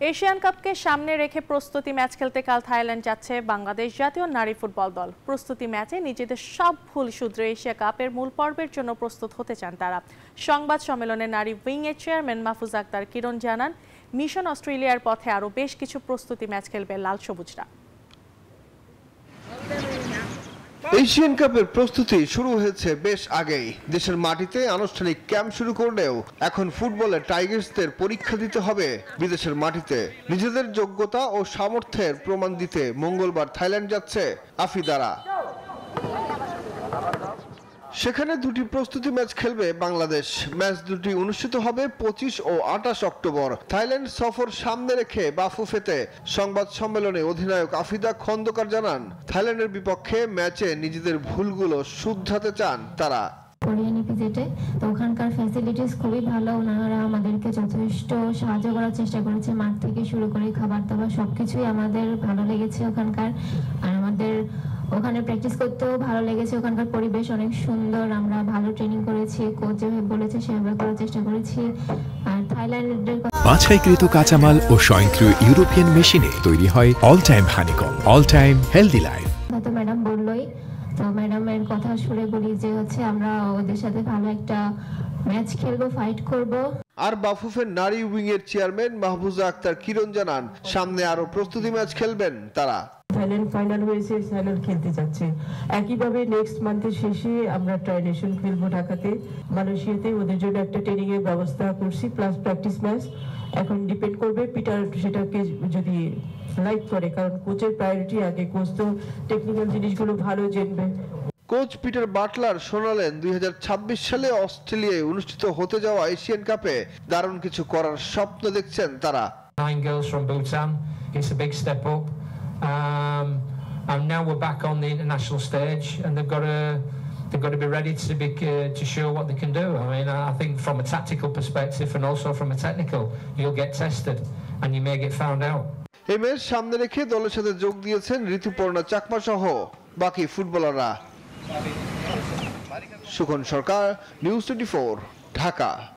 Asian কাপকে সামনে রেখে প্রস্তুতি ম্যাচ খেলতে কাল থাইল্যান্ড যাচ্ছে বাংলাদেশ জাতীয় নারী ফুটবল দল। প্রস্তুতি ম্যাচে নিজেদের সব ভুল শুধরে এশিয়া কাপের মূল পর্বের জন্য প্রস্তুত হতে চান তারা। সংবাদ সম্মেলনে নারী উইং এর চেয়ারম্যান মাহফুজ আক্তার কিরণ জানান, মিশন অস্ট্রেলিয়ার পথে আরও বেশ কিছু প্রস্তুতি ম্যাচ খেলবে লাল সবুজরা। এশিয়ান কাপের প্রস্তুতি শুরু হয়েছে বেশ আগেই। দেশের মাটিতে আনুষ্ঠানিক ক্যাম্প শুরু করলেও এখন ফুটবলে টাইগার্সদের পরীক্ষা দিতে হবে বিদেশের মাটিতে। নিজেদের যোগ্যতা ও সামর্থ্যের প্রমাণ দিতে মঙ্গলবার থাইল্যান্ড যাচ্ছে আফিদারা। সেখানে দুটি প্রস্তুতি ম্যাচ খেলবে বাংলাদেশ। ম্যাচ দুটি অনুষ্ঠিত হবে 25 ও 28 অক্টোবর। থাইল্যান্ড সফর সামনে রেখে বাফুফেতে সংবাদ সম্মেলনে অধিনায়ক আফিদা খন্দকার জানান, থাইল্যান্ডের বিপক্ষে ম্যাচে নিজেদের ভুলগুলো শুধরাতে চান তারা। তো ওখানকার ফ্যাসিলিটিস খুবই ভালো, ওনারা আমাদেরকে যথেষ্ট সাহায্য করার চেষ্টা করেছে, মাঠ থেকে শুরু করে খাবার দাবার সবকিছুই আমাদের ভালো লেগেছে ওখানকার। আর আমাদের ওখানে প্র্যাকটিস করতেও ভালো লেগেছে, ওখানকার পরিবেশ অনেক সুন্দর, আমরা ভালো ট্রেনিং করেছি, কোচ যেভাবে বলেছে সেভাবে করার চেষ্টা করেছি। আর থাইল্যান্ডের বাছাইকৃত কাঁচামাল ও স্বয়ংক্রিয় ইউরোপিয়ান মেশিনে তৈরি হয় all time honeycomb, all time healthy life. তো ম্যাডাম বললোই, তো ম্যাডামের কথা শুনে বলি যে আমরা ওদের সাথে ভালো একটা ম্যাচ খেলবো, ফাইট করব। আর বাফুফের নারী উইং এর চেয়ারম্যান মাহফুজা আক্তার কিরণ জানান, সামনে আরো প্রস্তুতি ম্যাচ খেলবেন তারা। থাইল্যান্ড ফাইনাল হয়েছে, ফাইনাল খেলতে যাচ্ছে। একইভাবে নেক্সট মান্থের শেষে আমরা ট্রাইনেশন খেলবো ঢাকাতে, মালয়েশিয়াতে। ওদের জন্য একটা ট্রেনিং এর ব্যবস্থা করছি, প্লাস প্র্যাকটিস ম্যাচ। এখন ডিপেন্ড করবে পিটার সেটাকে যদি লাইক করে, কারণ কোচের প্রায়োরিটি আগে, কোচ তো টেকনিক্যাল জিনিসগুলো ভালো জানবে। কোচ পিটার বাটলার শোনালেন 2026 সালে অস্ট্রেলিয়ায় অনুষ্ঠিত হতে যাওয়া এশিয়ান কাপে দারুণ কিছু করার স্বপ্ন দেখছেন তারা। 9 girls from Bhutan. It's a big step up. And now we're back on the international stage, and they've got to be ready to show what they can do. I mean, I think from a tactical perspective and also from a technical, you'll get tested and you may get found out. এই match সামনে রেখে দলের সাথে যোগ দিয়েছেন ঋতুপর্ণা চাকমা সহ বাকি ফুটবলাররা। সুখন সরকার, নিউজ 24, ঢাকা।